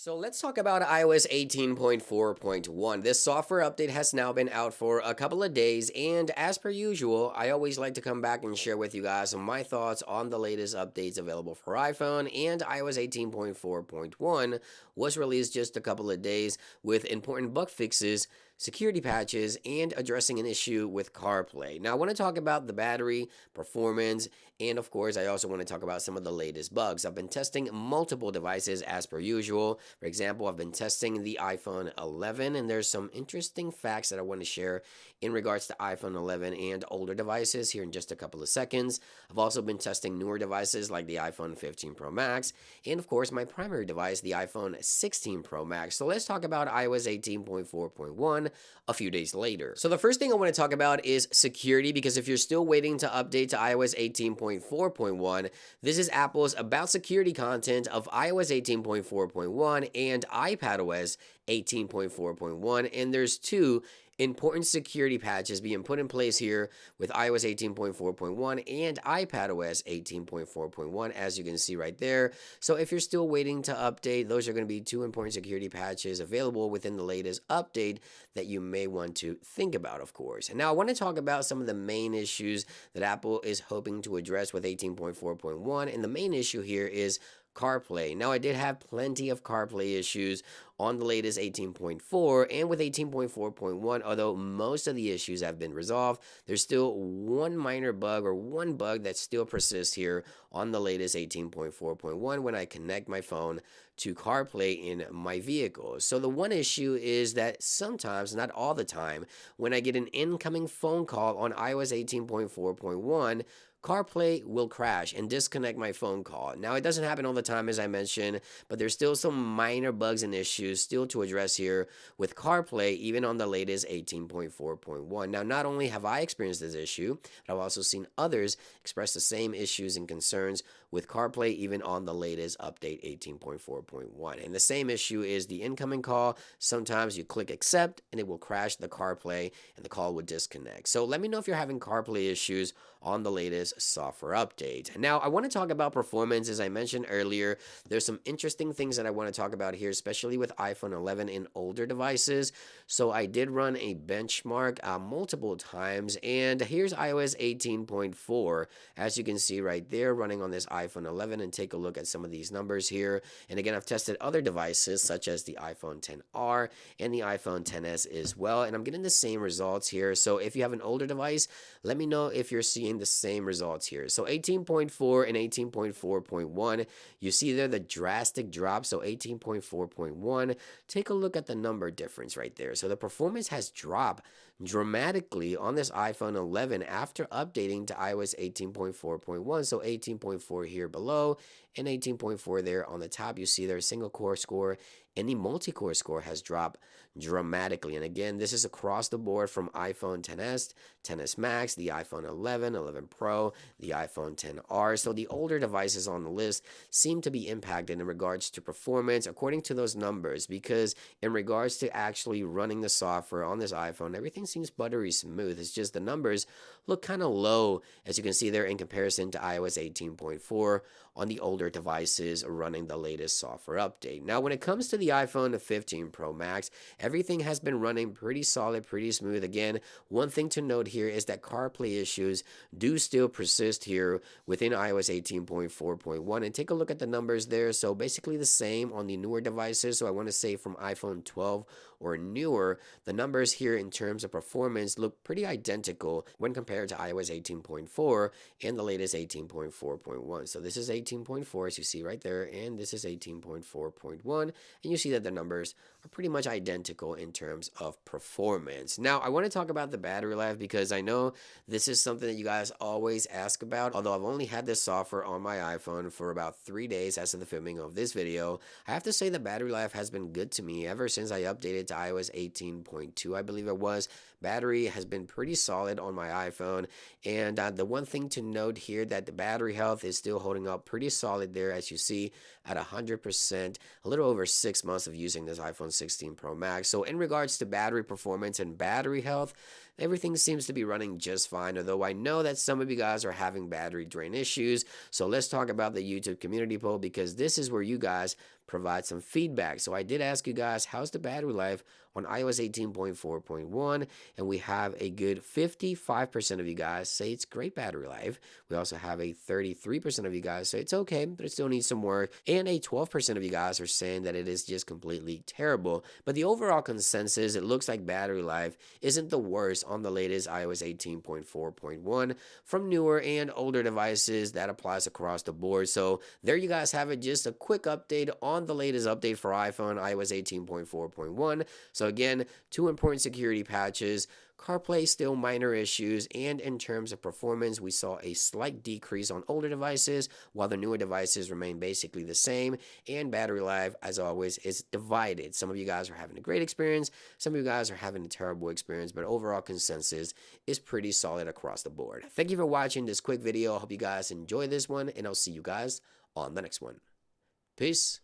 So let's talk about iOS 18.4.1. This software update has now been out for a couple of days, and as per usual, I always like to come back and share with you guys my thoughts on the latest updates available for iPhone. And iOS 18.4.1 was released just a couple of days with important bug fixes, security patches, and addressing an issue with CarPlay. Now, I want to talk about the battery, performance, and of course, I also want to talk about some of the latest bugs. I've been testing multiple devices as per usual. For example, I've been testing the iPhone 11, and there's some interesting facts that I want to share in regards to iPhone 11 and older devices here in just a couple of seconds. I've also been testing newer devices like the iPhone 15 Pro Max, and of course, my primary device, the iPhone 16 Pro Max. So let's talk about iOS 18.4.1 a few days later. So the first thing I want to talk about is security, because if you're still waiting to update to iOS 18.4.1, this is Apple's about security content of iOS 18.4.1 and iPadOS 18.4.1, and there's two important security patches being put in place here with iOS 18.4.1 and iPadOS 18.4.1, as you can see right there. So if you're still waiting to update, those are going to be two important security patches available within the latest update that you may want to think about, of course. And now I want to talk about some of the main issues that Apple is hoping to address with 18.4.1, and the main issue here is CarPlay. Now, I did have plenty of CarPlay issues on the latest 18.4 and with 18.4.1, although most of the issues have been resolved, there's still one minor bug or one bug that still persists here on the latest 18.4.1 when I connect my phone to CarPlay in my vehicle. So the one issue is that sometimes, not all the time, when I get an incoming phone call on iOS 18.4.1, CarPlay will crash and disconnect my phone call. Now, it doesn't happen all the time, as I mentioned, but there's still some minor bugs and issues still to address here with CarPlay, even on the latest 18.4.1. Now, not only have I experienced this issue, but I've also seen others express the same issues and concerns with CarPlay, even on the latest update 18.4.1. And the same issue is the incoming call. Sometimes you click accept and it will crash the CarPlay and the call would disconnect. So let me know if you're having CarPlay issues on the latest software update. Now, I want to talk about performance. As I mentioned earlier, there's some interesting things that I want to talk about here, especially with iPhone 11 and older devices. So I did run a benchmark multiple times, and here's iOS 18.4, as you can see right there, running on this iPhone 11, and take a look at some of these numbers here. And again, I've tested other devices such as the iPhone 10R and the iPhone 10s as well, and I'm getting the same results here. So if you have an older device, let me know if you're seeing the same results here. So 18.4 and 18.4.1, you see there the drastic drop. So 18.4.1, take a look at the number difference right there. So the performance has dropped dramatically on this iPhone 11 after updating to iOS 18.4.1. So 18.4 here below and 18.4 there on the top. You see their single core score and the multi-core score has dropped dramatically. And again, this is across the board from iPhone 10s, 10s Max, the iPhone 11, 11 Pro, the iPhone 10R. So the older devices on the list seem to be impacted in regards to performance according to those numbers, because in regards to actually running the software on this iPhone, everything seems buttery smooth. It's just the numbers look kind of low, as you can see there, in comparison to iOS 18.4 on the older devices running the latest software update. Now, when it comes to the iPhone 15 Pro Max, everything has been running pretty solid, pretty smooth. Again, one thing to note here is that CarPlay issues do still persist here within iOS 18.4.1, and take a look at the numbers there. So basically the same on the newer devices. So I want to say from iPhone 12 or newer, the numbers here in terms of performance look pretty identical when compared to iOS 18.4 and the latest 18.4.1. So this is 18.4, as you see right there, and this is 18.4.1, and you see that the numbers are pretty much identical in terms of performance. Now, I want to talk about the battery life, because I know this is something that you guys always ask about. Although I've only had this software on my iPhone for about 3 days as of the filming of this video, I have to say the battery life has been good to me ever since I updated to iOS 18.2, I believe it was. Battery has been pretty solid on my iPhone, and the one thing to note here, that the battery health is still holding up pretty solid there, as you see, at 100%, a little over 6 months of using this iPhone 16 Pro Max. So in regards to battery performance and battery health, everything seems to be running just fine, although I know that some of you guys are having battery drain issues. So let's talk about the YouTube community poll, because this is where you guys provide some feedback. So I did ask you guys, how's the battery life on iOS 18.4.1, and we have a good 55% of you guys say it's great battery life. We also have a 33% of you guys say it's okay, but it still needs some work, and a 12% of you guys are saying that it is just completely terrible. But the overall consensus, it looks like battery life isn't the worst on the latest iOS 18.4.1 from newer and older devices. That applies across the board. So there you guys have it, just a quick update on the latest update for iPhone, iOS 18.4.1. So again, 2 important security patches. CarPlay still minor issues, and in terms of performance, we saw a slight decrease on older devices, while the newer devices remain basically the same, and battery life, as always, is divided. Some of you guys are having a great experience, some of you guys are having a terrible experience, but overall consensus is pretty solid across the board. Thank you for watching this quick video. I hope you guys enjoy this one, and I'll see you guys on the next one. Peace.